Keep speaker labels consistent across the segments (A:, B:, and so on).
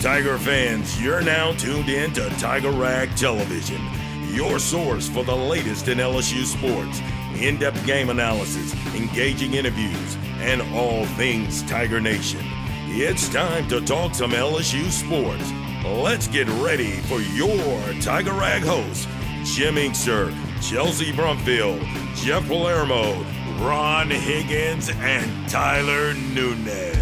A: Tiger fans, you're now tuned in to Tiger Rag Television, your source for the latest in LSU sports, in-depth game analysis, engaging interviews, and all things Tiger Nation. It's time to talk some LSU sports. Let's get ready for your Tiger Rag hosts, Jim Inkster, Chelsea Brumfield, Jeff Palermo, Ron Higgins, and Tyler Nunez.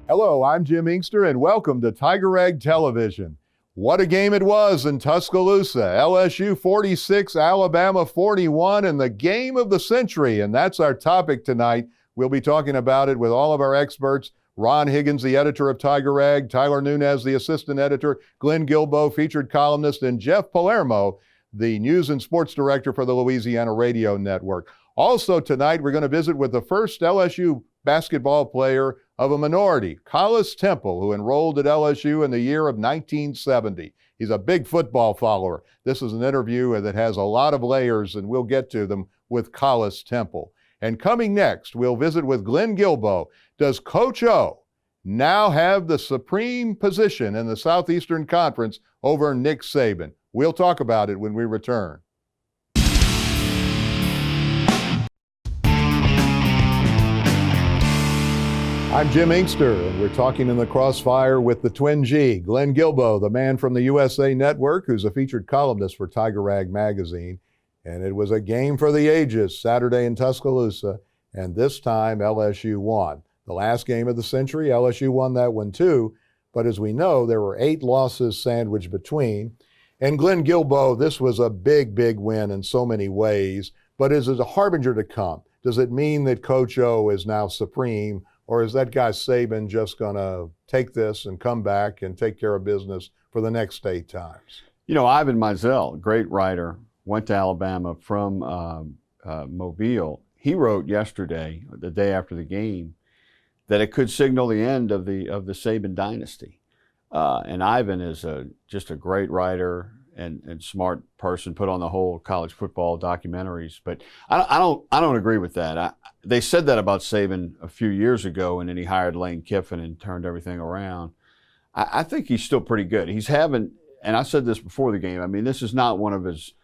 B: Hello, I'm Jim Inkster, and welcome to Tiger Rag Television. What a game it was in Tuscaloosa. LSU 46, Alabama 41, and the game of the century. And that's our topic tonight. We'll be talking about it with all of our experts. Ron Higgins, the editor of Tiger Rag, Tyler Nunez, the assistant editor, Glenn Guilbeau, featured columnist, and Jeff Palermo, the news and sports director for the Louisiana Radio Network. Also tonight, we're going to visit with the first LSU basketball player of a minority, Collis Temple, who enrolled at LSU in the year of 1970. He's a big football follower. This is an interview that has a lot of layers, and we'll get to them with Collis Temple. And coming next, we'll visit with Glenn Guilbeau. Does Coach O now have the supreme position in the Southeastern Conference over Nick Saban? We'll talk about it when we return. I'm Jim Inkster, and we're talking in the crossfire with the Twin G, Glenn Guilbeau, the man from the USA Network, who's a featured columnist for Tiger Rag magazine. And it was a game for the ages Saturday in Tuscaloosa, and this time LSU won. The last game of the century, LSU won that one too, but as we know, there were 8 losses sandwiched between. And Glenn Guilbeau, this was a big, big win in so many ways, but is it a harbinger to come? Does it mean that Coach O is now supreme? Or is that guy Saban just going to take this and come back and take care of business for the next 8 times?
C: You know, Ivan Mizell, great writer, went to Alabama from Mobile. He wrote yesterday, the day after the game, that it could signal the end of the Saban dynasty. And Ivan is just a great writer and smart person, put on the whole college football documentaries. But I don't agree with that. They said that about Saban a few years ago, and then he hired Lane Kiffin and turned everything around. I think he's still pretty good. He's having, and I said this before the game, I mean, this is not one of his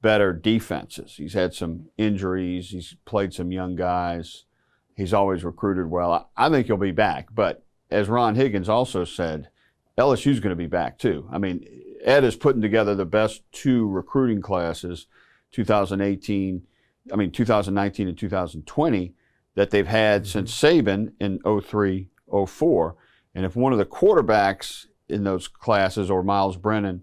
C: better defenses. He's had some injuries. He's played some young guys. He's always recruited well. I think he'll be back. But as Ron Higgins also said, LSU's going to be back too. I mean, Ed is putting together the best 2 recruiting classes, 2019 and 2020, that they've had since Saban in 03-04. And if one of the quarterbacks in those classes, or Miles Brennan,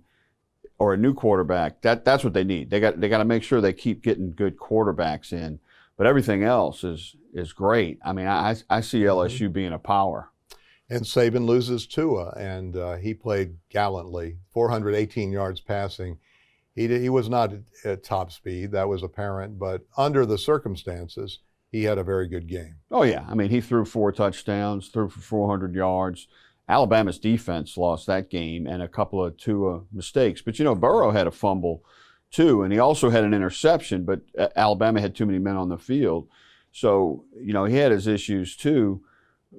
C: or a new quarterback, that's what they need. They got to make sure they keep getting good quarterbacks in. But everything else is great. I mean, I see LSU being a power.
B: And Saban loses Tua, and he played gallantly, 418 yards passing. He was not at top speed, that was apparent, but under the circumstances, he had a very good game.
C: Oh, yeah. I mean, he threw 4 touchdowns, threw for 400 yards. Alabama's defense lost that game and a couple of Tua mistakes. But, you know, Burrow had a fumble too, and he also had an interception, but Alabama had too many men on the field. So, you know, he had his issues too,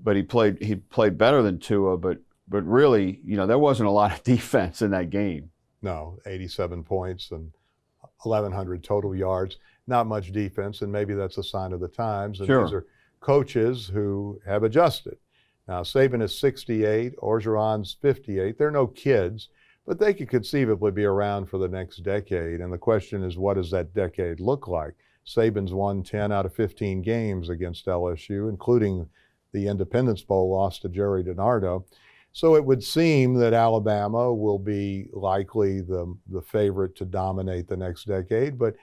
C: but he played better than Tua, but really, you know, there wasn't a lot of defense in that game.
B: No, 87 points and 1,100 total yards. Not much defense, and maybe that's a sign of the times. And
C: sure.
B: These are coaches who have adjusted. Now, Saban is 68, Orgeron's 58. They're no kids, but they could conceivably be around for the next decade. And the question is, what does that decade look like? Saban's won 10 out of 15 games against LSU, including the Independence Bowl loss to Jerry DiNardo. So it would seem that Alabama will be likely the favorite to dominate the next decade. But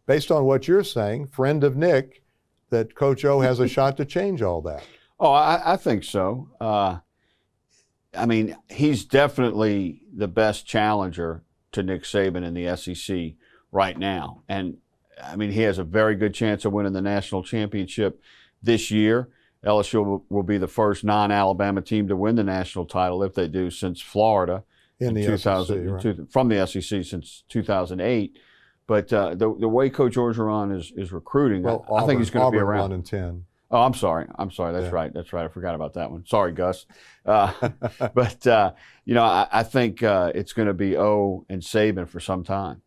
B: based on what you're saying, friend of Nick, that Coach O has a shot to change all that.
C: Oh, I think so. I mean, he's definitely the best challenger to Nick Saban in the SEC right now. And, I mean, he has a very good chance of winning the national championship this year. LSU will be the first non-Alabama team to win the national title, if they do, since Florida
B: in the 2000,
C: right? From the SEC since 2008. But the way Coach Orgeron is recruiting,
B: well,
C: I think he's going to be around.
B: 1-10.
C: Oh, I'm sorry. That's right. I forgot about that one. Sorry, Gus. But I think it's going to be O and Saban for some time.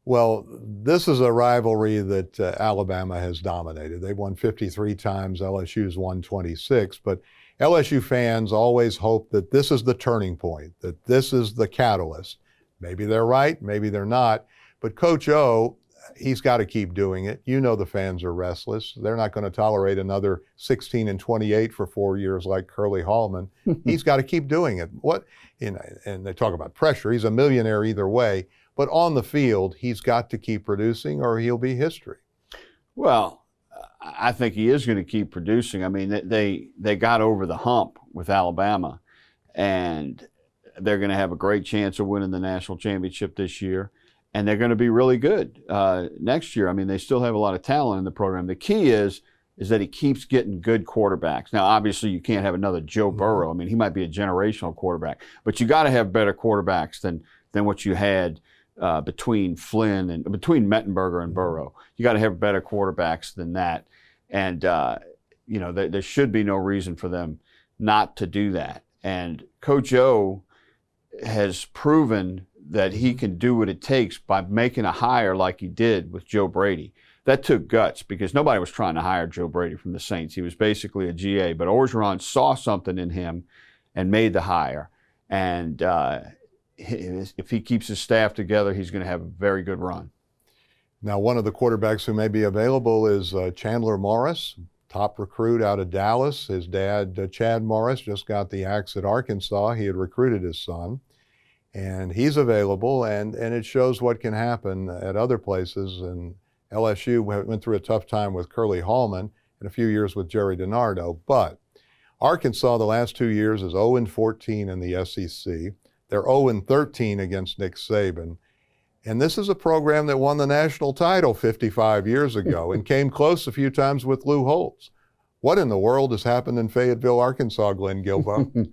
B: Well, this is a rivalry that Alabama has dominated. They've won 53 times, LSU's won 26, but LSU fans always hope that this is the turning point, that this is the catalyst. Maybe they're right, maybe they're not, but Coach O, he's got to keep doing it. You know the fans are restless. They're not going to tolerate another 16-28 for 4 years like Curly Hallman. He's got to keep doing it. And they talk about pressure. He's a millionaire either way. But on the field, he's got to keep producing or he'll be history.
C: Well, I think he is going to keep producing. I mean, they got over the hump with Alabama, and they're going to have a great chance of winning the national championship this year. And they're going to be really good next year. I mean, they still have a lot of talent in the program. The key is that he keeps getting good quarterbacks. Now, obviously, you can't have another Joe Burrow. I mean, he might be a generational quarterback, but you got to have better quarterbacks than what you had between Mettenberger and Burrow. You got to have better quarterbacks than that. And, there should be no reason for them not to do that. And Coach O has proven that he can do what it takes by making a hire like he did with Joe Brady. That took guts because nobody was trying to hire Joe Brady from the Saints. He was basically a GA, but Orgeron saw something in him and made the hire. And if he keeps his staff together, he's going to have a very good run.
B: Now, one of the quarterbacks who may be available is Chandler Morris, top recruit out of Dallas. His dad, Chad Morris, just got the axe at Arkansas. He had recruited his son. And he's available, and it shows what can happen at other places. And LSU went through a tough time with Curly Hallman and a few years with Jerry DiNardo. But Arkansas, the last 2 years, is 0-14 in the SEC. They're 0-13 against Nick Saban. And this is a program that won the national title 55 years ago and came close a few times with Lou Holtz. What in the world has happened in Fayetteville, Arkansas, Glenn Guilbeau?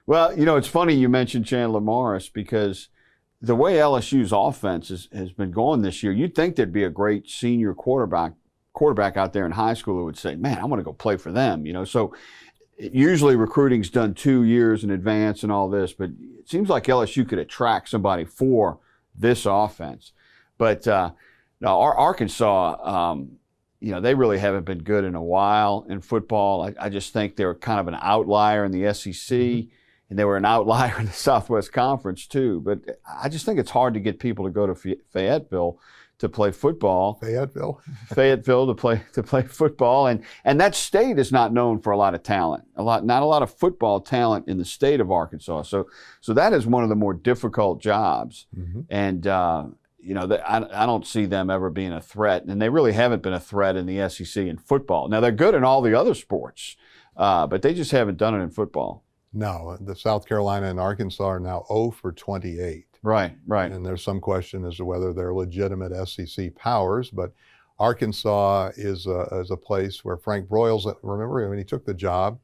C: Well, it's funny you mentioned Chandler Morris because the way LSU's offense has been going this year, you'd think there'd be a great senior quarterback out there in high school who would say, man, I want to go play for them. So usually recruiting's done 2 years in advance and all this, but it seems like LSU could attract somebody for this offense. But Arkansas, they really haven't been good in a while in football. I just think they're kind of an outlier in the SEC. And they were an outlier in the Southwest Conference too. But I just think it's hard to get people to go to Fayetteville to play football. Fayetteville to play football, and that state is not known for a lot of talent. Not a lot of football talent in the state of Arkansas. So that is one of the more difficult jobs. Mm-hmm. And I don't see them ever being a threat, and they really haven't been a threat in the SEC in football. Now they're good in all the other sports, but they just haven't done it in football.
B: No, the South Carolina and Arkansas are now 0-28.
C: Right.
B: And there's some question as to whether they're legitimate SEC powers, but Arkansas is a place where Frank Broyles, remember when he took the job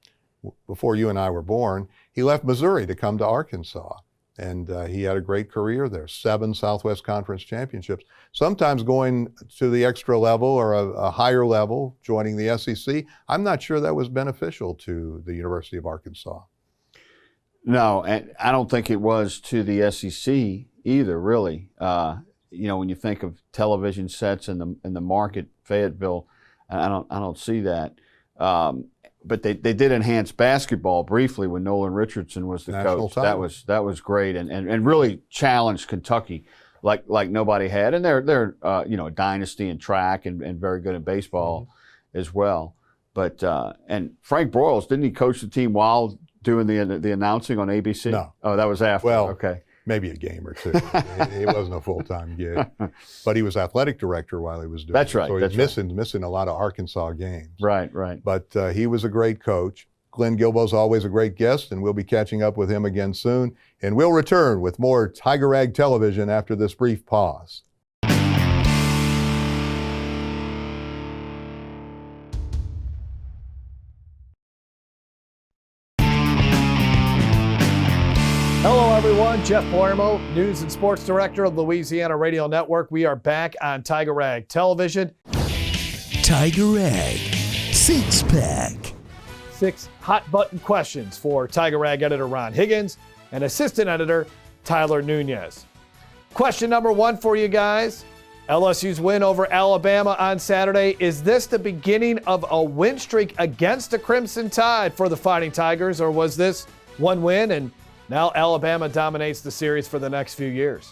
B: before you and I were born, he left Missouri to come to Arkansas. And he had a great career there, 7 Southwest Conference championships. Sometimes going to the extra level or a higher level, joining the SEC, I'm not sure that was beneficial to the University of Arkansas.
C: No, and I don't think it was to the SEC either, really. When you think of television sets in the market, Fayetteville, I don't see that. But they did enhance basketball briefly when Nolan Richardson was the
B: National
C: coach.
B: title.
C: That was great and really challenged Kentucky like nobody had. And they're a dynasty in track and very good in baseball as well. But and Frank Broyles, didn't he coach the team while doing the announcing on ABC?
B: No.
C: Oh, that was after.
B: Well,
C: okay.
B: Maybe a game or two. It wasn't a full-time gig. But he was athletic director while he was doing
C: That's
B: it.
C: right.
B: So he's
C: That's
B: missing a lot of Arkansas games.
C: Right.
B: But he was a great coach. Glenn Guilbeau's always a great guest, and we'll be catching up with him again soon. And we'll return with more Tiger Rag Television after this brief pause.
D: Hello, everyone. Jeff Palermo, News and Sports Director of Louisiana Radio Network. We are back on Tiger Rag Television.
E: Tiger Rag Six Pack.
D: 6 hot-button questions for Tiger Rag editor Ron Higgins and assistant editor Tyler Nunez. Question number 1 for you guys. LSU's win over Alabama on Saturday. Is this the beginning of a win streak against the Crimson Tide for the Fighting Tigers, or was this one win and now Alabama dominates the series for the next few years?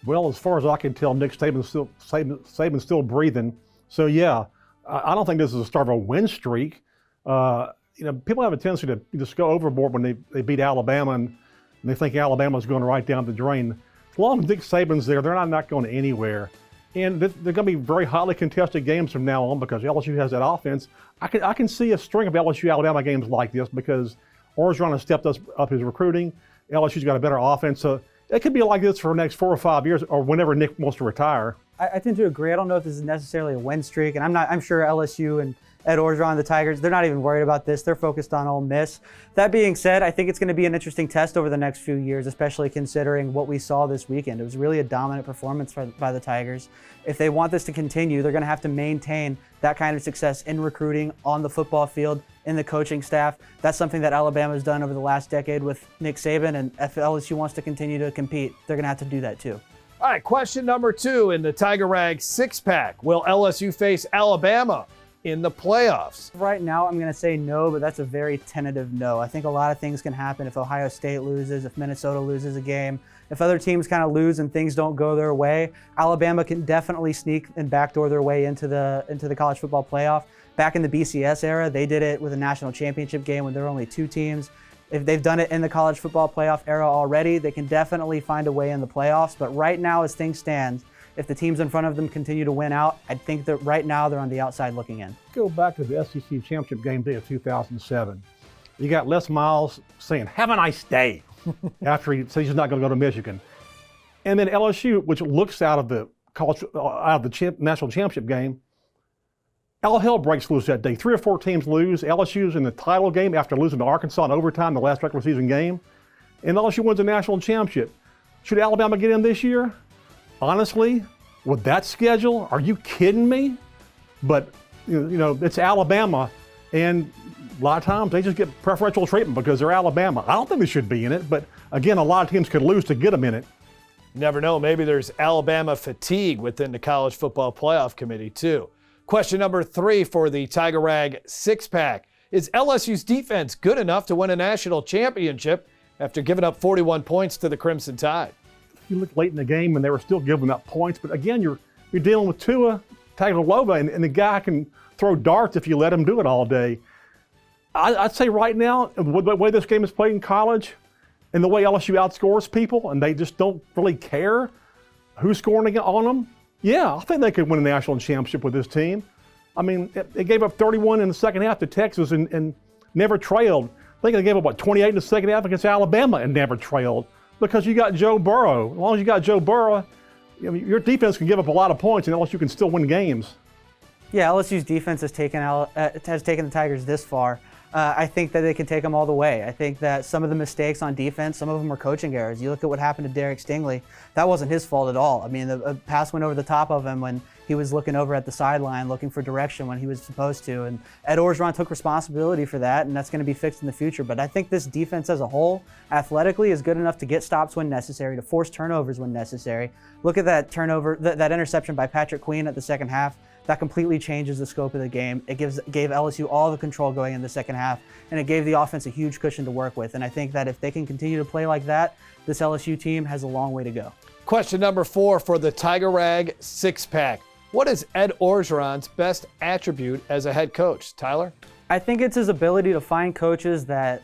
F: Well, as far as I can tell, Nick Saban's still breathing. So, yeah, I don't think this is the start of a win streak. People have a tendency to just go overboard when they beat Alabama and they think Alabama's going right down the drain. As long as Nick Saban's there, they're not going anywhere. And they're going to be very hotly contested games from now on because LSU has that offense. I can see a string of LSU-Alabama games like this because Orgeron has stepped up his recruiting. LSU's got a better offense. So it could be like this for the next 4 or 5 years or whenever Nick wants to retire.
G: I tend to agree. I don't know if this is necessarily a win streak, and I'm sure LSU and Ed Orgeron, the Tigers, they're not even worried about this. They're focused on Ole Miss. That being said, I think it's going to be an interesting test over the next few years, especially considering what we saw this weekend. It was really a dominant performance by the Tigers. If they want this to continue, they're going to have to maintain that kind of success in recruiting, on the football field, in the coaching staff. That's something that Alabama's done over the last decade with Nick Saban, and if LSU wants to continue to compete, they're going to have to do that too.
D: All right, question number 2 in the Tiger Rag 6-pack. Will LSU face Alabama in the playoffs?
G: Right now, I'm going to say no, but that's a very tentative no. I think a lot of things can happen if Ohio State loses, if Minnesota loses a game, if other teams kind of lose and things don't go their way. Alabama can definitely sneak and backdoor their way into the college football playoff. Back in the BCS era, they did it with a national championship game when there were only 2 teams. If they've done it in the college football playoff era already, they can definitely find a way in the playoffs. But right now, as things stand, if the teams in front of them continue to win out, I think that right now they're on the outside looking in.
F: Go back to the SEC championship game day of 2007. You got Les Miles saying, "Have a nice day," after he says he's not going to go to Michigan. And then LSU, which looks out of the national championship game, all hell breaks loose that day. 3 or 4 teams lose. LSU's in the title game after losing to Arkansas in overtime, the last regular season game. And LSU wins the national championship. Should Alabama get in this year? Honestly, with that schedule, are you kidding me? But, it's Alabama, and a lot of times they just get preferential treatment because they're Alabama. I don't think they should be in it, but again, a lot of teams could lose to get them in it.
D: You never know. Maybe there's Alabama fatigue within the College Football Playoff Committee, too. Question number 3 for the Tiger Rag 6-pack. Is LSU's defense good enough to win a national championship after giving up 41 points to the Crimson Tide?
F: You look late in the game and they were still giving up points, but again, you're dealing with Tua Tagovailoa, and the guy can throw darts if you let him do it all day. I'd say right now, the way this game is played in college and the way LSU outscores people and they just don't really care who's scoring on them, yeah, I think they could win a national championship with this team. I mean, they gave up 31 in the second half to Texas and never trailed. I think they gave up, 28 in the second half against Alabama and never trailed because you got Joe Burrow. As long as you got Joe Burrow, your defense can give up a lot of points and LSU can still win games.
G: Yeah, LSU's defense has taken the Tigers this far. I think that they can take them all the way. I think that some of the mistakes on defense, some of them were coaching errors. You look at what happened to Derek Stingley. That wasn't his fault at all. I mean, the pass went over the top of him when he was looking over at the sideline, looking for direction when he was supposed to. And Ed Orgeron took responsibility for that, and that's going to be fixed in the future. But I think this defense as a whole, athletically, is good enough to get stops when necessary, to force turnovers when necessary. Look at that turnover, that interception by Patrick Queen at the second half. That completely changes the scope of the game. It gave LSU all the control going in the second half, and it gave the offense a huge cushion to work with. And I think that if they can continue to play like that, this LSU team has a long way to go.
D: Question number 4 for the Tiger Rag 6-pack. What is Ed Orgeron's best attribute as a head coach? Tyler?
G: I think it's his ability to find coaches that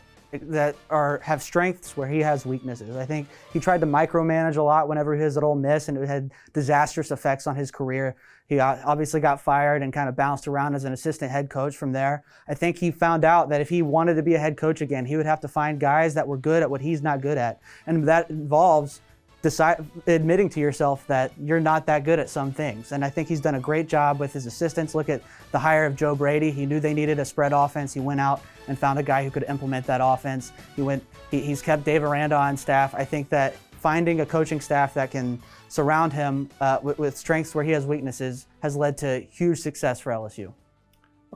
G: have strengths where he has weaknesses. I think he tried to micromanage a lot whenever he was at Ole Miss, and it had disastrous effects on his career. He obviously got fired and kind of bounced around as an assistant head coach from there. I think he found out that if he wanted to be a head coach again, he would have to find guys that were good at what he's not good at. And that involves admitting to yourself that you're not that good at some things. And I think he's done a great job with his assistants. Look at the hire of Joe Brady. He knew they needed a spread offense. He went out and found a guy who could implement that offense. He's kept Dave Aranda on staff. I think that finding a coaching staff that can surround him with strengths where he has weaknesses has led to huge success for LSU.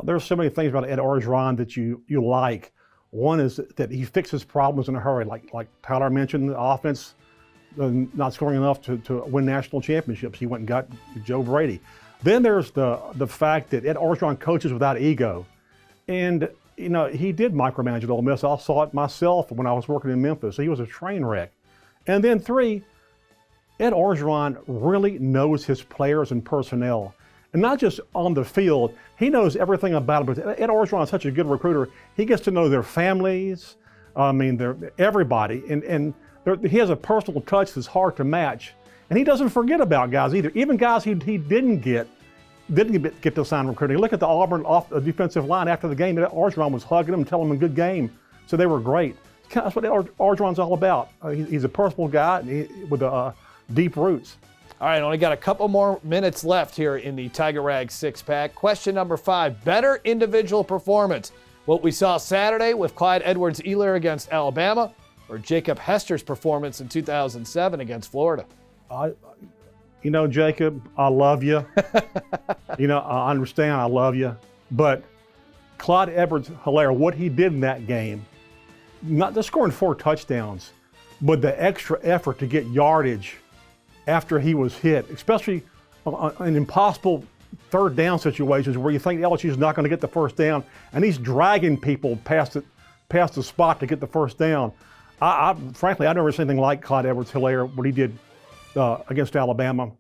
F: There's so many things about Ed Orgeron that you like. One is that he fixes problems in a hurry, like Tyler mentioned, the offense not scoring enough to win national championships. He went and got Joe Brady. Then there's the fact that Ed Orgeron coaches without ego. And, he did micromanage at Ole Miss. I saw it myself when I was working in Memphis. He was a train wreck. And then 3, Ed Orgeron really knows his players and personnel. And not just on the field, he knows everything about them. Ed Orgeron is such a good recruiter. He gets to know their families, everybody. And he has a personal touch that's hard to match. And he doesn't forget about guys either. Even guys he didn't get to sign recruiting. Look at the Auburn defensive line after the game. Orgeron was hugging them, telling them good game. So they were great. That's what Orgeron's all about. He's a personal guy with deep roots.
D: All right, only got a couple more minutes left here in the Tiger Rag 6-pack. Question number 5, better individual performance. What we saw Saturday with Clyde Edwards-Helaire against Alabama or Jacob Hester's performance in 2007 against Florida?
F: Jacob, I love you. I understand I love you. But Clyde Edwards-Helaire, what he did in that game, not just scoring 4 touchdowns, but the extra effort to get yardage after he was hit, especially in impossible third down situations where you think LSU is not going to get the first down, and he's dragging people past the spot to get the first down. Frankly, I've never seen anything like Clyde Edwards-Helaire, what he did against Alabama.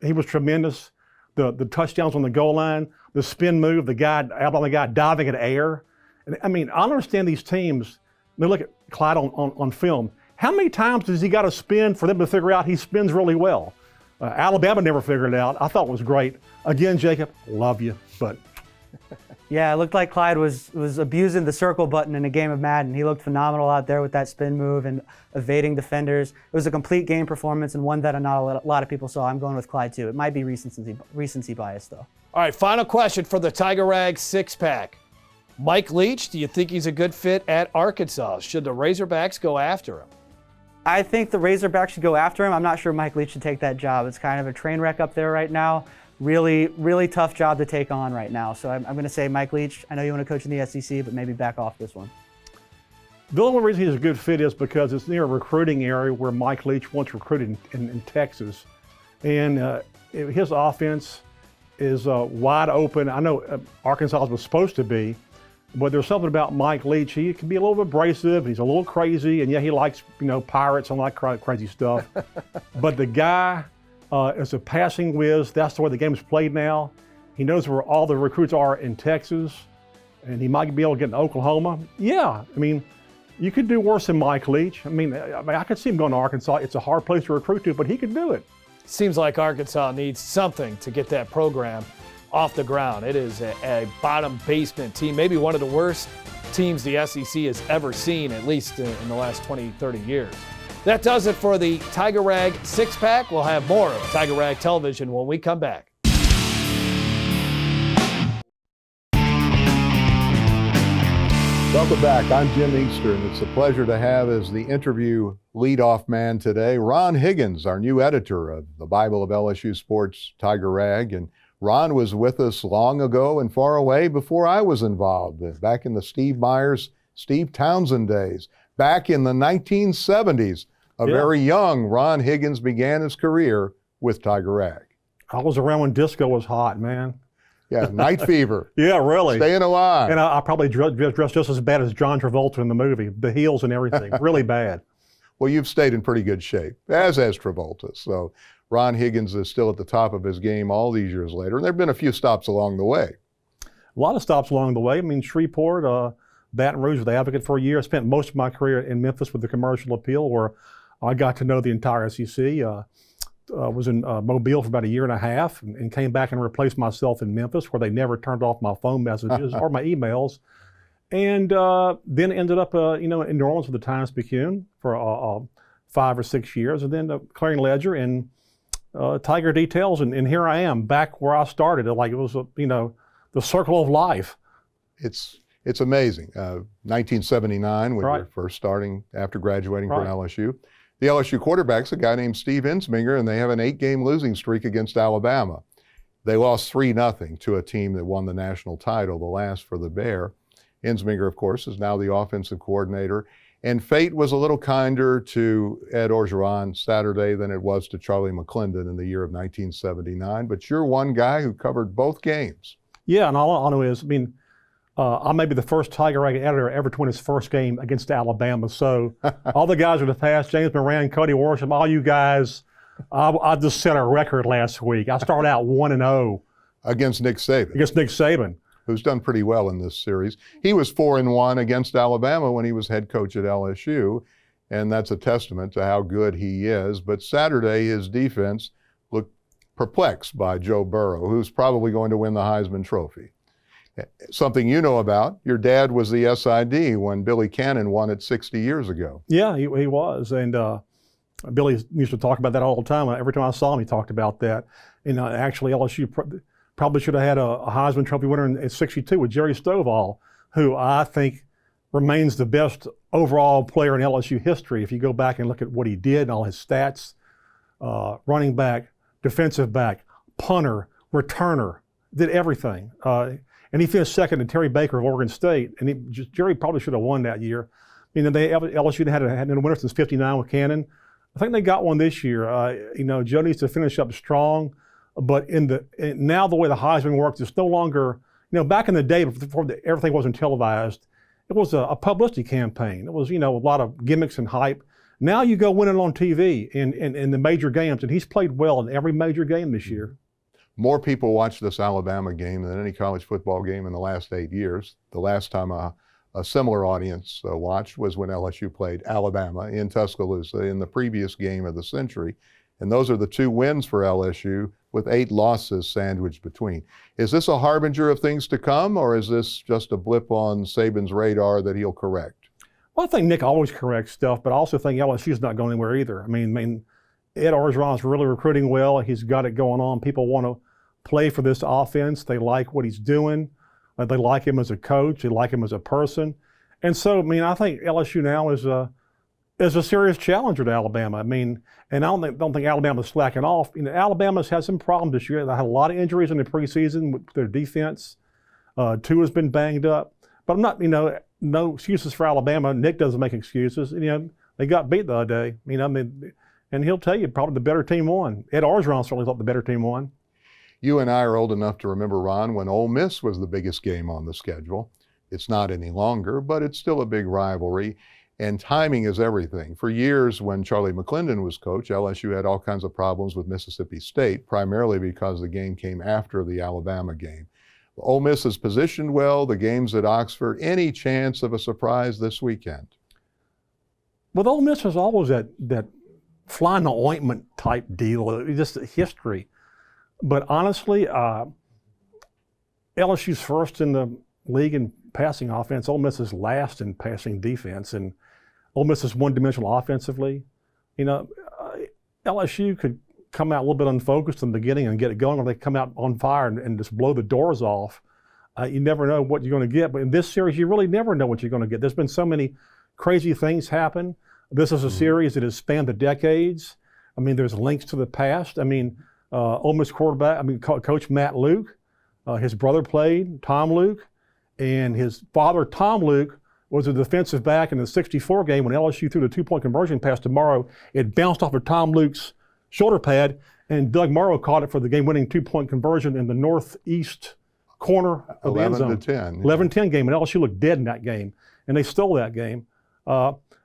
F: He was tremendous. The touchdowns on the goal line, the spin move, the Alabama guy diving in air. And, I understand these teams. Look at Clyde on film. How many times does he got to spin for them to figure out he spins really well? Alabama never figured it out. I thought it was great. Again, Jacob, love you, but.
G: Yeah, it looked like Clyde was abusing the circle button in a game of Madden. He looked phenomenal out there with that spin move and evading defenders. It was a complete game performance and one that not a lot of people saw. I'm going with Clyde too. It might be recency bias though.
D: All right, final question for the Tiger Rag 6-pack. Mike Leach, do you think he's a good fit at Arkansas? Should the Razorbacks go after him?
G: I think the Razorbacks should go after him. I'm not sure Mike Leach should take that job. It's kind of a train wreck up there right now. Really, really tough job to take on right now. So I'm going to say Mike Leach. I know you want to coach in the SEC, but maybe back off this one.
F: The only reason he's a good fit is because it's near a recruiting area where Mike Leach once recruited in Texas. And his offense is wide open. I know Arkansas was supposed to be, but there's something about Mike Leach. He can be a little bit abrasive. He's a little crazy, and yeah, he likes pirates and all that crazy stuff. But the guy is a passing whiz. That's the way the game is played now. He knows where all the recruits are in Texas, and he might be able to get in Oklahoma. Yeah, you could do worse than Mike Leach. I could see him going to Arkansas. It's a hard place to recruit to, but he could do it.
D: Seems like Arkansas needs something to get that program off the ground. It is a bottom basement team, maybe one of the worst teams the SEC has ever seen, at least in the last 20, 30 years. That does it for the Tiger Rag 6-pack. We'll have more of Tiger Rag Television when we come back.
B: Welcome back. I'm Jim Inkster, and it's a pleasure to have as the interview leadoff man today, Ron Higgins, our new editor of the Bible of LSU Sports, Tiger Rag. And Ron was with us long ago and far away before I was involved, back in the Steve Myers, Steve Townsend days. Back in the 1970s, very young Ron Higgins began his career with Tiger Rag.
F: I was around when disco was hot, man.
B: Yeah, Night Fever.
F: Yeah, really.
B: Staying alive.
F: And I probably dressed just as bad as John Travolta in the movie, the heels and everything, really bad.
B: Well, you've stayed in pretty good shape, as has Travolta. So Ron Higgins is still at the top of his game all these years later. And there have been a few stops along the way.
F: A lot of stops along the way. Shreveport, Baton Rouge, the Advocate for a year. I spent most of my career in Memphis with the Commercial Appeal, where I got to know the entire SEC. Was in Mobile for about a year and a half and came back and replaced myself in Memphis, where they never turned off my phone messages or my emails. And then ended up, in New Orleans with the Times-Picayune for 5 or 6 years, and then Clarion Ledger and Tiger Details. And here I am back where I started. Like it was, the circle of life.
B: It's amazing. 1979, when
F: Right.
B: you're first starting after graduating from LSU. The LSU quarterback's a guy named Steve Ensminger, and they have an 8-game losing streak against Alabama. They lost 3-0 to a team that won the national title, the last for the Bear. Ensminger, of course, is now the offensive coordinator. And fate was a little kinder to Ed Orgeron Saturday than it was to Charlie McClendon in the year of 1979. But you're one guy who covered both games.
F: Yeah, and all I know is, I may be the first Tiger Rag editor ever to win his first game against Alabama. So all the guys in the past, James Moran, Cody Worsham, all you guys, I just set a record last week. I started out 1-0.
B: Against Nick Saban.
F: Against Nick Saban.
B: Who's done pretty well in this series. He was 4-1 against Alabama when he was head coach at L.S.U., and that's a testament to how good he is. But Saturday, his defense looked perplexed by Joe Burrow, who's probably going to win the Heisman Trophy. Something you know about, your dad was the SID when Billy Cannon won it 60 years ago.
F: Yeah, he was. And Billy used to talk about that all the time. Every time I saw him, he talked about that. And actually, LSU probably should have had a Heisman Trophy winner in '62 with Jerry Stovall, who I think remains the best overall player in LSU history. If you go back and look at what he did and all his stats, running back, defensive back, punter, returner, did everything. And he finished second to Terry Baker of Oregon State. And Jerry probably should have won that year. LSU had a winner since '59 with Cannon. I think they got one this year. Joe needs to finish up strong. But now the way the Heisman works, it's no longer, back in the day before everything wasn't televised, it was a publicity campaign. It was, a lot of gimmicks and hype. Now you go win it on TV in the major games, and he's played well in every major game this year.
B: More people watched this Alabama game than any college football game in the last 8 years. The last time a similar audience watched was when LSU played Alabama in Tuscaloosa in the previous game of the century. And those are the 2 wins for LSU with 8 losses sandwiched between. Is this a harbinger of things to come, or is this just a blip on Saban's radar that he'll correct?
F: Well, I think Nick always corrects stuff, but I also think LSU's not going anywhere either. Ed Orgeron's really recruiting well. He's got it going on. People want to play for this offense. They like what he's doing. They like him as a coach. They like him as a person. And so, I think LSU now is a serious challenger to Alabama. And I don't think Alabama's slacking off. Alabama's had some problems this year. They had a lot of injuries in the preseason with their defense. Tua's been banged up. But I'm not, no excuses for Alabama. Nick doesn't make excuses. They got beat the other day. And he'll tell you probably the better team won. Ed Orgeron certainly thought the better team won.
B: You and I are old enough to remember, Ron, when Ole Miss was the biggest game on the schedule. It's not any longer, but it's still a big rivalry. And timing is everything. For years, when Charlie McClendon was coach, LSU had all kinds of problems with Mississippi State, primarily because the game came after the Alabama game. Ole Miss is positioned well, the game's at Oxford. Any chance of a surprise this weekend?
F: Well, Ole Miss was always that fly in the ointment type deal, just a history. But honestly, LSU's first in the league in passing offense. Ole Miss is last in passing defense, and Ole Miss is one-dimensional offensively. LSU could come out a little bit unfocused in the beginning and get it going, or they come out on fire and just blow the doors off. You never know what you're going to get. But in this series, you really never know what you're going to get. There's been so many crazy things happen. This is a series that has spanned the decades. There's links to the past. Ole Miss quarterback, Coach Matt Luke, his brother played, Tom Luke, and his father, Tom Luke, was a defensive back in the '64 game when LSU threw the 2-point conversion pass to Morrow. It bounced off of Tom Luke's shoulder pad, and Doug Morrow caught it for the game-winning 2-point conversion in the northeast corner of the end zone.
B: 11-10.
F: 11-10 game, and LSU looked dead in that game, and they stole that game.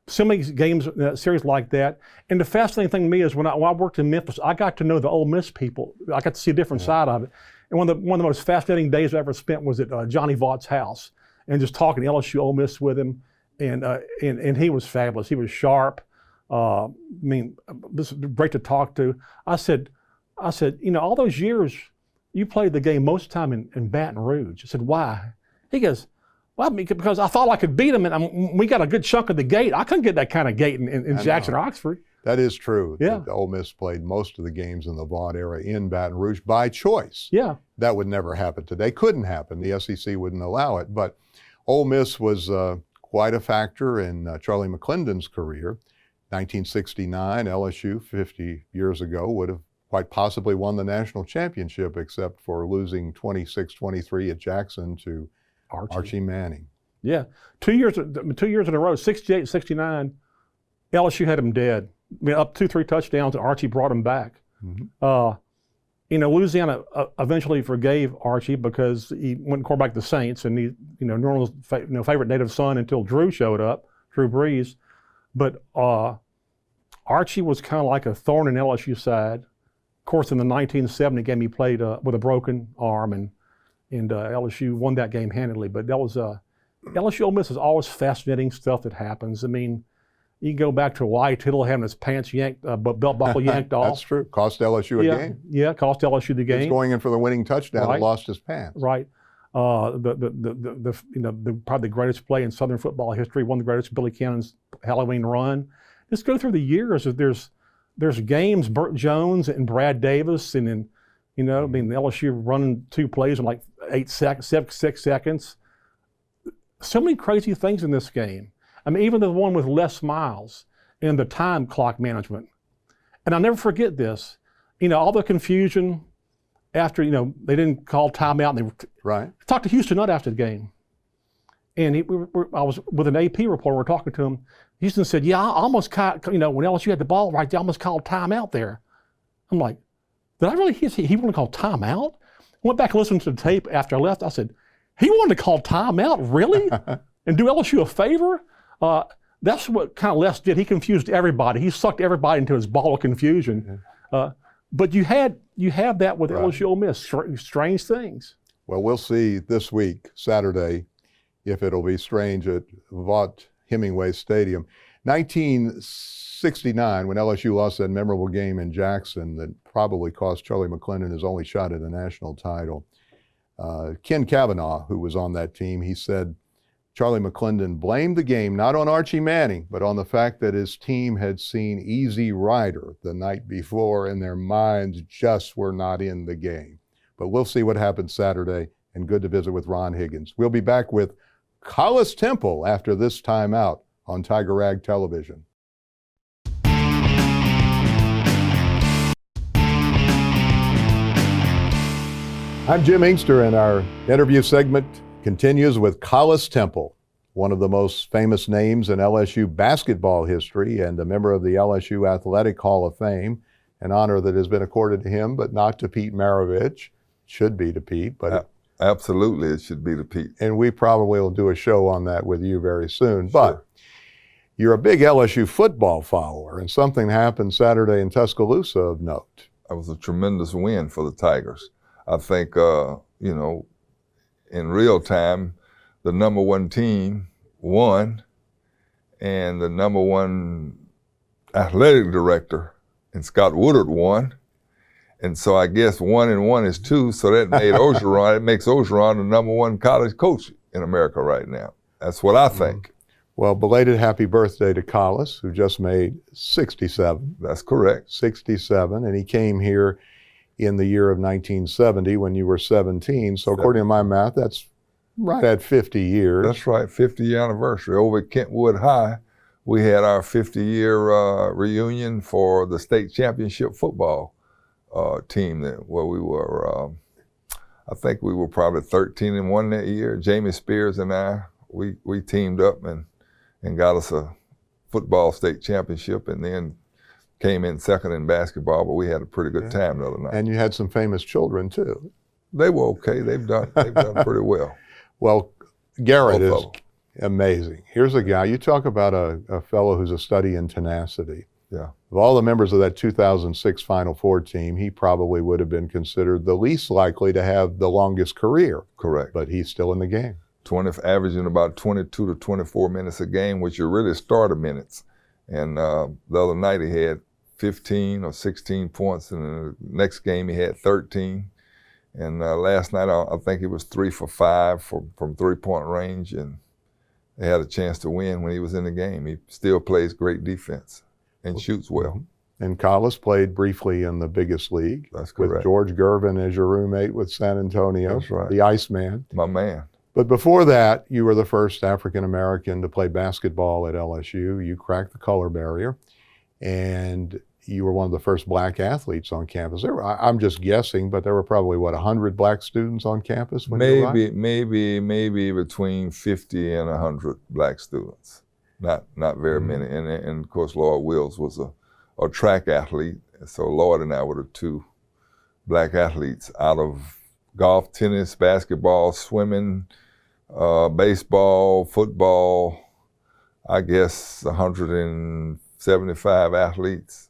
F: So many games, series like that. And the fascinating thing to me is when I worked in Memphis, I got to know the Ole Miss people. I got to see a different side of it. And one of the most fascinating days I ever spent was at Johnny Vaught's house, and just talking LSU Ole Miss with him. And he was fabulous. He was sharp. This is great to talk to. I said, all those years you played the game most of the time in Baton Rouge. I said, why? He goes, well, because I thought I could beat him, and we got a good chunk of the gate. I couldn't get that kind of gate in Jackson or Oxford.
B: That is true.
F: Yeah.
B: Ole Miss played most of the games in the Vaught era in Baton Rouge by choice.
F: Yeah.
B: That would never happen today. Couldn't happen. The SEC wouldn't allow it. But Ole Miss was quite a factor in Charlie McClendon's career. 1969, LSU, 50 years ago, would have quite possibly won the national championship, except for losing 26-23 at Jackson to Archie Manning.
F: Yeah, 2 years in a row, 68, 69, LSU had him dead. I mean, up 2-3 touchdowns, and Archie brought him back. Louisiana eventually forgave Archie because he went quarterback the Saints, and he, Norman's favorite native son until Drew showed up, Drew Brees. But Archie was kind of like a thorn in LSU side. Of course, in the 1970 game, he played with a broken arm, and LSU won that game handily. But that was LSU Ole Miss is always fascinating stuff that happens. I mean, you can go back to Wyatt Tittle having his pants yanked, belt buckle yanked off.
B: That's true. Cost LSU a game.
F: Yeah, cost LSU the game.
B: He was going in for the winning touchdown
F: Right.
B: and lost his pants.
F: Right. Probably the greatest play in Southern football history, one of the greatest, Billy Cannon's Halloween run. Just go through the years. There's games, Burt Jones and Brad Davis, and then, LSU running 2 plays in like 6 seconds. So many crazy things in this game. I mean, even the one with Les Miles and the time clock management. And I'll never forget this. All the confusion after, they didn't call timeout. And they talked to Houston Nutt after the game. And I was with an AP reporter, we're talking to him. Houston said, yeah, I almost caught, when LSU had the ball right there, I almost called timeout there. I'm like, did I really hear he wanted to call timeout? Went back and listened to the tape after I left. I said, he wanted to call timeout, really? And do LSU a favor? That's what kind of Les did. He confused everybody. He sucked everybody into his ball of confusion. But you have that with LSU Ole Miss, strange things.
B: Well, we'll see this week, Saturday, if it'll be strange at Vaught Hemingway Stadium. 1969, when LSU lost that memorable game in Jackson that probably cost Charlie McClendon his only shot at a national title. Ken Cavanaugh, who was on that team, he said Charlie McClendon blamed the game not on Archie Manning, but on the fact that his team had seen Easy Rider the night before and their minds just were not in the game. But we'll see what happens Saturday, and good to visit with Ron Higgins. We'll be back with Collis Temple after this timeout on Tiger Rag Television. I'm Jim Inkster, and our interview segment continues with Collis Temple, one of the most famous names in LSU basketball history and a member of the LSU Athletic Hall of Fame, an honor that has been accorded to him, but not to Pete Maravich. Should be to Pete, but
E: absolutely it should be to Pete.
B: And we probably will do a show on that with you very soon. But you're a big LSU football follower, and something happened Saturday in Tuscaloosa of note.
E: It was a tremendous win for the Tigers. I think, in real time, the number 1 team won, and the number 1 athletic director and Scott Woodard won. And so I guess 1 and 1 is 2, so that made Orgeron, it makes Orgeron the number 1 college coach in America right now. That's what I think.
B: Well, belated happy birthday to Collis, who just made 67.
E: That's correct.
B: 67, and he came here in the year of 1970 when you were 17. So according to my math, that's right at 50 years.
E: That's right, 50-year anniversary. Over at Kentwood High, we had our 50-year reunion for the state championship football team where we were, I think we were probably 13-1 that year. Jamie Spears and I, we teamed up and got us a football state championship, and then came in second in basketball, but we had a pretty good time the other night.
B: And you had some famous children too.
E: They were okay. They've done pretty well.
B: Well, Garrett is amazing. Here's a guy, you talk about a fellow who's a study in tenacity.
E: Yeah.
B: Of all the members of that 2006 Final Four team, he probably would have been considered the least likely to have the longest career.
E: Correct.
B: But he's still in the game.
E: Averaging about 22 to 24 minutes a game, which are really starter minutes. And the other night he had 15 or 16 points, and the next game he had 13. And last night I think he was 3 for 5 from 3-point range, and they had a chance to win when he was in the game. He still plays great defense and shoots well.
B: And Collis played briefly in the biggest league.
E: That's correct.
B: With George Gervin as your roommate with San Antonio.
E: That's right.
B: The Iceman.
E: My man.
B: But before that, you were the first African-American to play basketball at LSU. You cracked the color barrier. And you were one of the first black athletes on campus. I'm just guessing, but there were probably, 100 black students on campus when you arrived?
E: Maybe between 50 and 100 black students. Not very many. And of course, Lloyd Wills was a track athlete. So Lloyd and I were the two black athletes out of golf, tennis, basketball, swimming, baseball, football. I guess 175 athletes,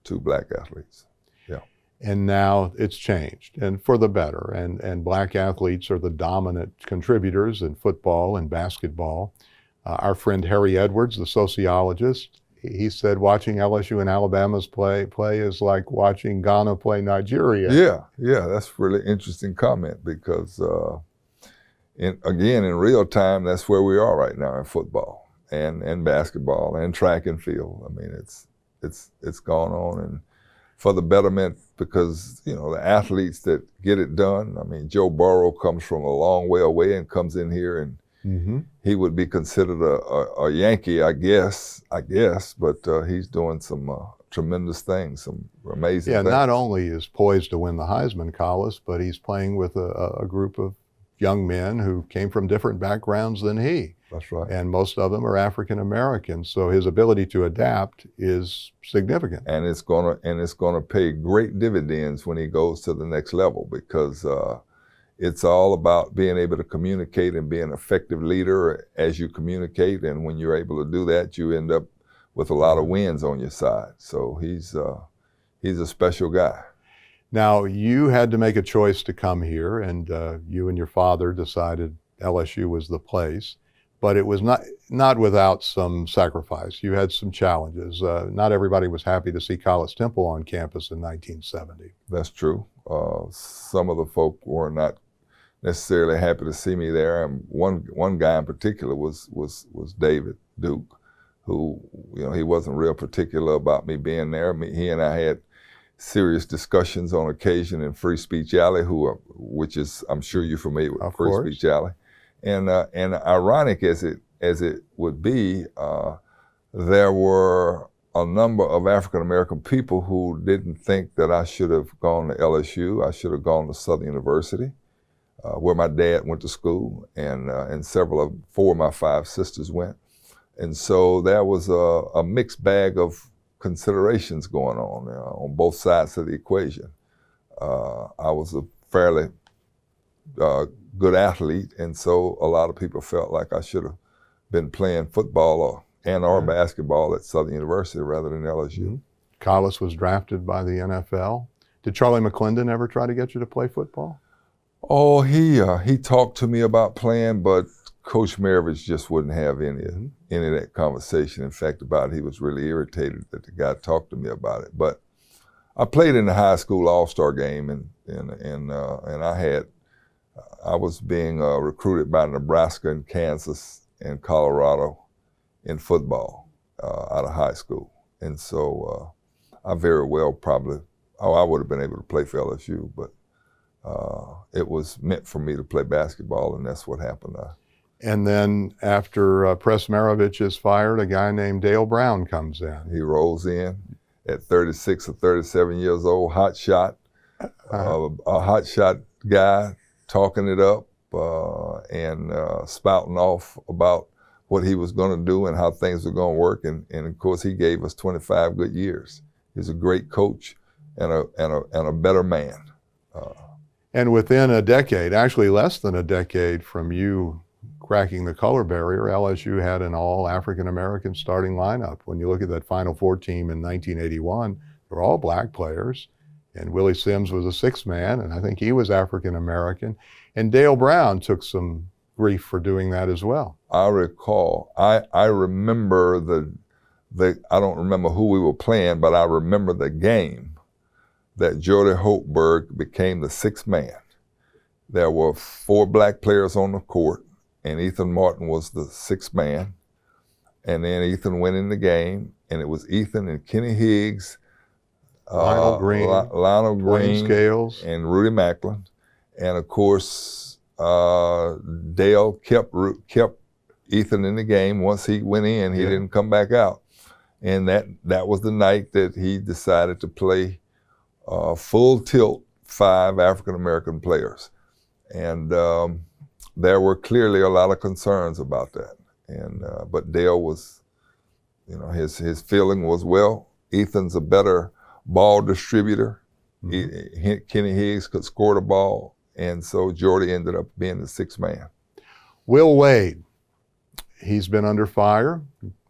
E: 2 black athletes. Yeah.
B: And now it's changed, and for the better. And black athletes are the dominant contributors in football and basketball. Our friend Harry Edwards, the sociologist, he said watching LSU and Alabama's play is like watching Ghana play Nigeria.
E: Yeah, that's a really interesting comment because, in real time, that's where we are right now in football and basketball and track and field. I mean, it's gone on and for the betterment because, the athletes that get it done. I mean, Joe Burrow comes from a long way away and comes in here and he would be considered a Yankee, I guess, but he's doing some tremendous things, some amazing things.
B: Yeah, not only is poised to win the Heisman, Collis, but he's playing with a group of young men who came from different backgrounds than he.
E: That's right.
B: And most of them are African Americans, so his ability to adapt is significant.
E: And it's gonna pay great dividends when he goes to the next level because it's all about being able to communicate and be an effective leader as you communicate. And when you're able to do that, you end up with a lot of wins on your side. So he's a special guy.
B: Now, you had to make a choice to come here, and you and your father decided LSU was the place. But it was not without some sacrifice. You had some challenges. Not everybody was happy to see Collis Temple on campus in 1970.
E: That's true. Some of the folk were not necessarily happy to see me there. And one guy in particular was David Duke, who he wasn't real particular about me being there. He and I had serious discussions on occasion in Free Speech Alley, which is, I'm sure you're familiar with
B: Of
E: Free
B: course.
E: Speech Alley. And ironic as it would be, there were a number of African American people who didn't think that I should have gone to LSU. I should have gone to Southern University, where my dad went to school, and 4 of my 5 sisters went. And so there was a mixed bag of considerations going on both sides of the equation. I was a fairly good athlete, and so a lot of people felt like I should have been playing football or basketball at Southern University rather than LSU.
B: Collis was drafted by the NFL. Did Charlie McClendon ever try to get you to play football?
E: Oh, he talked to me about playing, but Coach Maravich just wouldn't have any of that conversation. In fact, he was really irritated that the guy talked to me about it. But I played in the high school all-star game, and I was being recruited by Nebraska and Kansas and Colorado in football out of high school. And so I very well I would have been able to play for LSU, but it was meant for me to play basketball, and that's what happened.
B: And then after Press Maravich is fired, a guy named Dale Brown comes in.
E: He rolls in at 36 or 37 years old, hot shot, a hot shot guy, talking it up and spouting off about what he was going to do and how things were going to work. And of course, he gave us 25 good years. He's a great coach and a better man.
B: And within a decade, actually less than a decade from you cracking the color barrier, LSU had an all African-American starting lineup. When you look at that Final Four team in 1981, they were all black players. And Willie Sims was a 6th man, and I think he was African-American. And Dale Brown took some grief for doing that as well.
E: I recall, I remember I don't remember who we were playing, but I remember the game that Jody Holtberg became the 6th man. There were 4 black players on the court, and Ethan Martin was the 6th man. And then Ethan went in the game, and it was Ethan and Kenny Higgs,
B: Lionel Green,
E: Scales, and Rudy Macklin. And of course, Dale kept Ethan in the game. Once he went in, he didn't come back out. And that was the night that he decided to play full tilt 5 African-American players. And there were clearly a lot of concerns about that. And but Dale was, his feeling was, well, Ethan's a better ball distributor. Kenny Higgs could score the ball, and so Jordy ended up being the 6th man.
B: Will Wade, he's been under fire,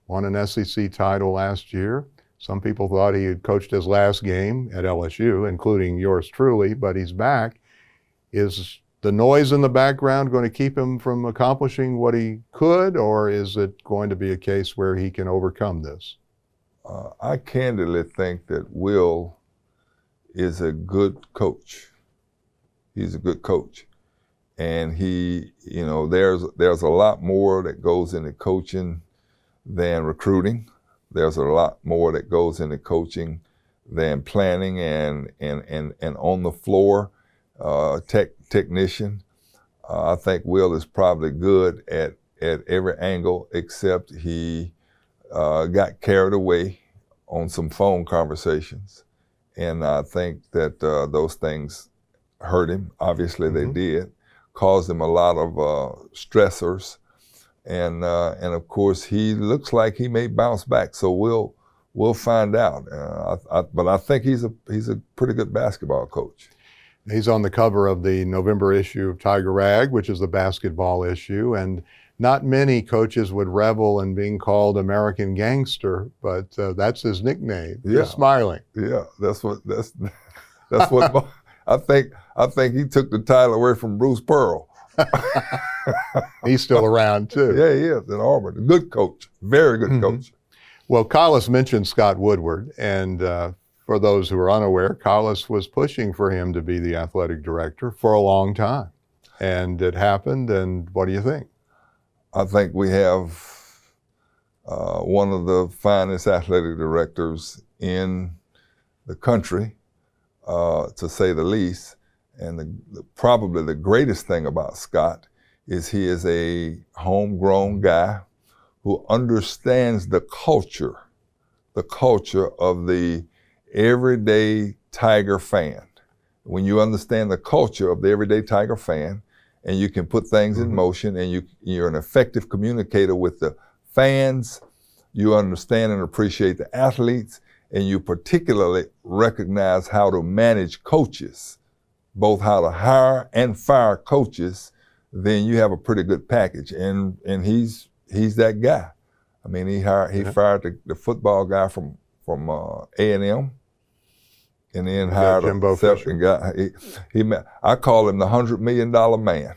B: won an SEC title last year. Some people thought he had coached his last game at LSU, including yours truly, but he's back. Is the noise in the background going to keep him from accomplishing what he could, or is it going to be a case where he can overcome this?
E: I candidly think that Will is a good coach. He's a good coach. And he, there's a lot more that goes into coaching than recruiting. There's a lot more that goes into coaching than planning and on the floor technician. I think Will is probably good at every angle, except he got carried away on some phone conversations. And I think that those things hurt him. Obviously they did, caused him a lot of stressors. And of course, he looks like he may bounce back. So we'll find out. But I think he's a pretty good basketball coach.
B: He's on the cover of the November issue of Tiger Rag, which is the basketball issue. And not many coaches would revel in being called American Gangster, but that's his nickname.
E: Yeah.
B: He's smiling.
E: Yeah, that's what I think he took the title away from Bruce Pearl.
B: He's still around too.
E: Yeah, he is in Auburn. A good coach, very good coach.
B: Well, Collis mentioned Scott Woodward, and for those who are unaware, Collis was pushing for him to be the athletic director for a long time. And it happened, and what do you think?
E: I think we have one of the finest athletic directors in the country, to say the least. And probably the greatest thing about Scott is he is a homegrown guy who understands the culture of the everyday Tiger fan. When you understand the culture of the everyday Tiger fan, and you can put things in motion, and you're an effective communicator with the fans, you understand and appreciate the athletes, and you particularly recognize how to manage coaches, both how to hire and fire coaches, then you have a pretty good package. And he's that guy. I mean, he fired the football guy from A&M, and then hired
B: Jimbo
E: a second guy. I call him the $100 million man.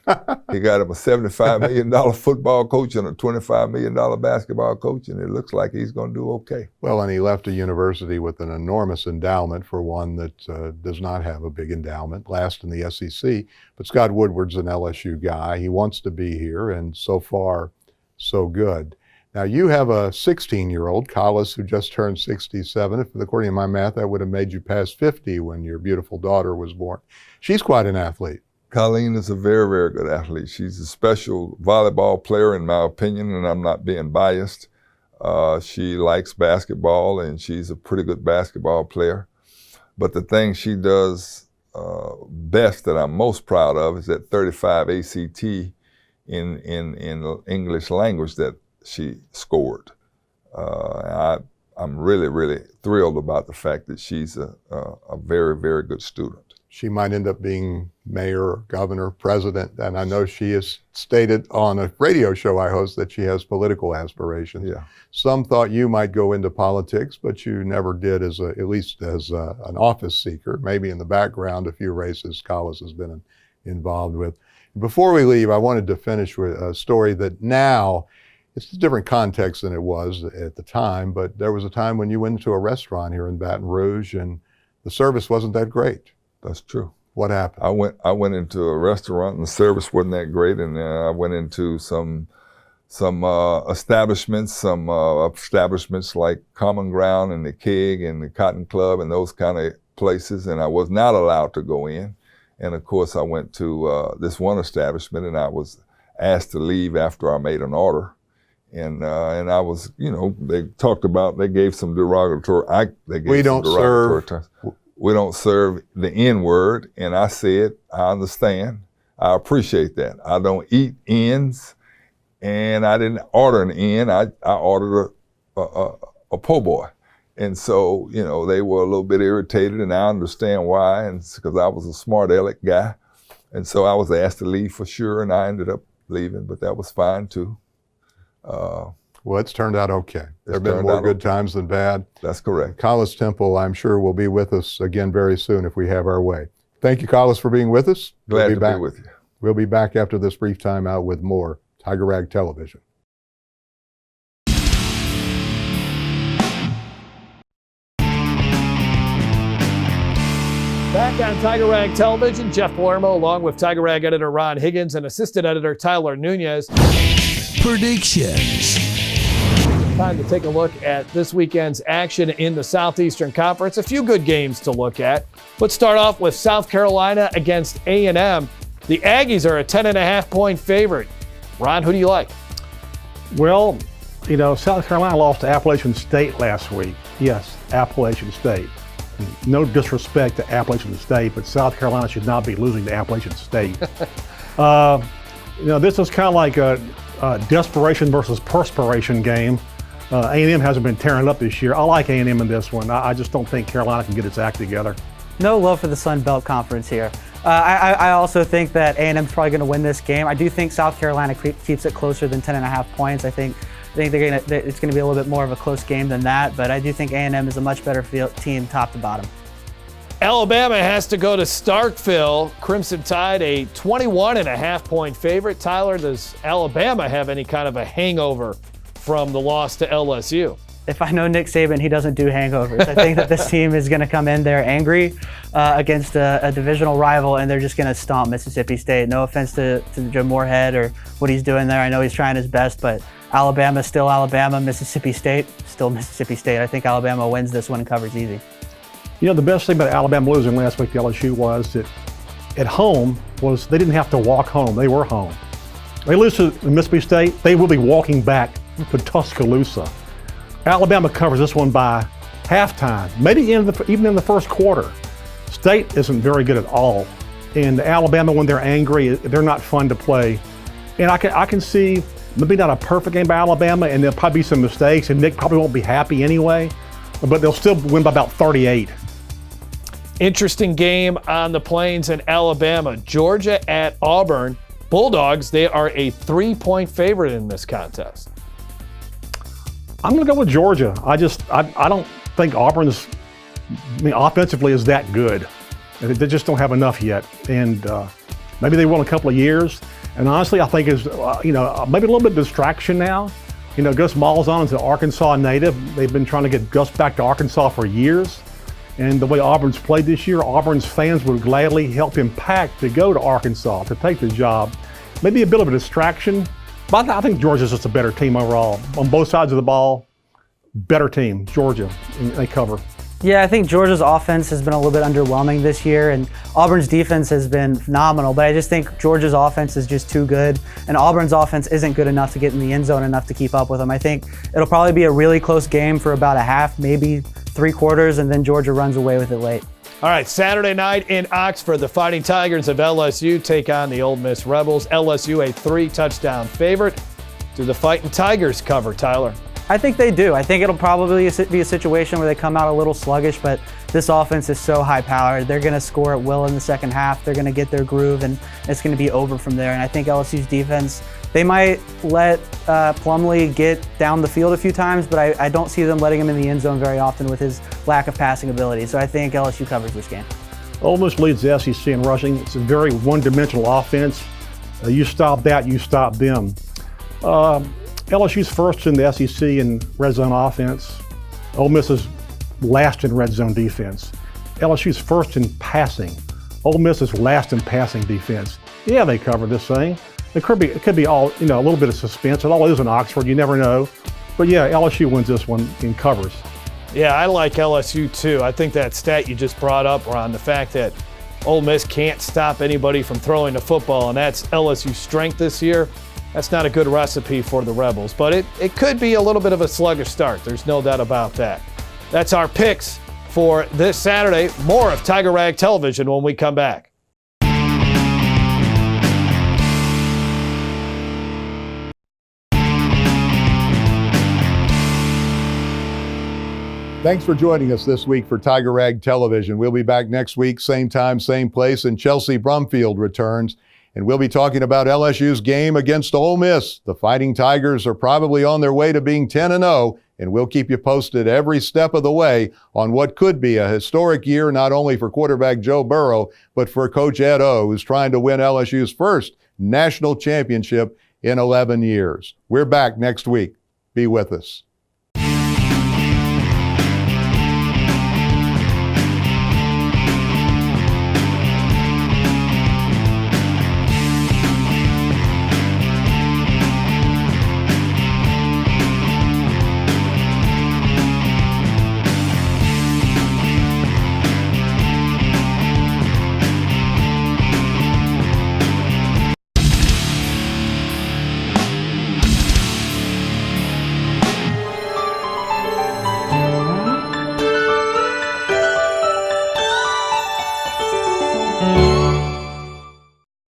E: He got him a $75 million football coach and a $25 million basketball coach, and it looks like he's going to do okay.
B: Well, and he left a university with an enormous endowment for one that does not have a big endowment, last in the SEC. But Scott Woodward's an LSU guy. He wants to be here, and so far, so good. Now, you have a 16-year-old, Collis, who just turned 67. If, according to my math, that would have made you past 50 when your beautiful daughter was born. She's quite an athlete.
E: Colleen is a very, very good athlete. She's a special volleyball player, in my opinion, and I'm not being biased. She likes basketball, and she's a pretty good basketball player. But the thing she does best, that I'm most proud of, is that 35 ACT in English language that she scored. I'm really, really thrilled about the fact that she's a very, very good student.
B: She might end up being mayor, governor, president, and I know she has stated on a radio show I host that she has political aspirations.
E: Yeah.
B: Some thought you might go into politics, but you never did, at least as an office seeker. Maybe in the background, a few races Collis has been involved with. Before we leave, I wanted to finish with a story that now, it's a different context than it was at the time, but there was a time when you went into a restaurant here in Baton Rouge and the service wasn't that great.
E: That's true.
B: What happened?
E: I went into a restaurant and the service wasn't that great, and I went into some establishments like Common Ground and the Keg and the Cotton Club and those kind of places, and I was not allowed to go in. And of course, I went to this one establishment, and I was asked to leave after I made an order. And I was, they talked about, they gave some derogatory,
B: We don't serve.
E: terms. We don't serve the N-word. And I said, I understand. I appreciate that. I don't eat N's, and I didn't order an N. I ordered a po' boy. And so, they were a little bit irritated, and I understand why, and it's because I was a smart aleck guy. And so I was asked to leave for sure, and I ended up leaving, but that was fine too.
B: Well, it's turned out okay. There have been more good times than bad.
E: That's correct.
B: Collis Temple, I'm sure, will be with us again very soon if we have our way. Thank you, Collis, for being with us.
E: Glad to be with you.
B: We'll be back after this brief timeout with more Tiger Rag Television.
D: Back on Tiger Rag Television, Jeff Palermo along with Tiger Rag editor Ron Higgins and assistant editor Tyler Nunez.
H: Predictions.
D: Time to take a look at this weekend's action in the Southeastern Conference. A few good games to look at. Let's start off with South Carolina against A&M. The Aggies are a 10.5-point favorite. Ron, who do you like?
F: Well, South Carolina lost to Appalachian State last week. Yes, Appalachian State. No disrespect to Appalachian State, but South Carolina should not be losing to Appalachian State. This is kind of like a desperation versus perspiration game. A&M hasn't been tearing up this year. I like A&M in this one. I just don't think Carolina can get its act together.
G: No love for the Sun Belt Conference here. I also think that A&M's probably going to win this game. I do think South Carolina keeps it closer than 10.5 points. I think it's going to be a little bit more of a close game than that, but I do think A&M is a much better team top to bottom.
D: Alabama has to go to Starkville. Crimson Tide, a 21.5-point favorite. Tyler, does Alabama have any kind of a hangover from the loss to L.S.U.?
G: If I know Nick Saban, he doesn't do hangovers. I think that this team is going to come in there angry against a divisional rival, and they're just going to stomp Mississippi State. No offense to Joe Moorhead or what he's doing there. I know he's trying his best, but Alabama still Alabama. Mississippi State still Mississippi State. I think Alabama wins this one and covers easy.
F: The best thing about Alabama losing last week to LSU was that at home was they didn't have to walk home. They were home. They lose to Mississippi State, they will be walking back to Tuscaloosa. Alabama covers this one by halftime, maybe even in the first quarter. State isn't very good at all. And Alabama, when they're angry, they're not fun to play. And I can see maybe not a perfect game by Alabama, and there'll probably be some mistakes, and Nick probably won't be happy anyway, but they'll still win by about 38.
D: Interesting game on the Plains in Alabama. Georgia at Auburn. Bulldogs, they are a 3-point favorite in this contest.
F: I'm going to go with Georgia. I don't think Auburn's, offensively is that good. They just don't have enough yet. And maybe they will in a couple of years. And honestly, I think is maybe a little bit of distraction now. Gus Malzahn is an Arkansas native. They've been trying to get Gus back to Arkansas for years. And the way Auburn's played this year, Auburn's fans would gladly help him pack to go to Arkansas to take the job. Maybe a bit of a distraction. But I think Georgia's just a better team overall. On both sides of the ball, better team, Georgia, and they cover.
G: Yeah, I think Georgia's offense has been a little bit underwhelming this year, and Auburn's defense has been phenomenal, but I just think Georgia's offense is just too good, and Auburn's offense isn't good enough to get in the end zone enough to keep up with them. I think it'll probably be a really close game for about a half, maybe 3 quarters, and then Georgia runs away with it late.
D: All right, Saturday night in Oxford, the Fighting Tigers of L.S.U. take on the Ole Miss Rebels. L.S.U. a 3-touchdown favorite. Do the Fighting Tigers cover, Tyler?
G: I think they do. I think it'll probably be a situation where they come out a little sluggish, but this offense is so high-powered. They're going to score at will in the second half. They're going to get their groove, and it's going to be over from there. And I think LSU's defense, they might let Plumlee get down the field a few times, but I don't see them letting him in the end zone very often with his lack of passing ability. So I think LSU covers this game. Ole
F: Miss leads the SEC in rushing. It's a very one-dimensional offense. You stop that, you stop them. LSU's first in the SEC in red zone offense. Ole Miss is last in red zone defense. LSU's first in passing. Ole Miss is last in passing defense. Yeah, they cover this thing. It could be all, a little bit of suspense. It all is in Oxford, you never know. But yeah, LSU wins this one and covers.
D: Yeah, I like LSU too. I think that stat you just brought up, Ron, the fact that Ole Miss can't stop anybody from throwing the football, and that's LSU's strength this year. That's not a good recipe for the Rebels, but it could be a little bit of a sluggish start. There's no doubt about that. That's our picks for this Saturday. More of Tiger Rag Television when we come back.
B: Thanks for joining us this week for Tiger Rag Television. We'll be back next week, same time, same place, and Chelsea Brumfield returns. And we'll be talking about LSU's game against Ole Miss. The Fighting Tigers are probably on their way to being 10-0, and we'll keep you posted every step of the way on what could be a historic year not only for quarterback Joe Burrow, but for Coach Ed O, who's trying to win LSU's first national championship in 11 years. We're back next week. Be with us.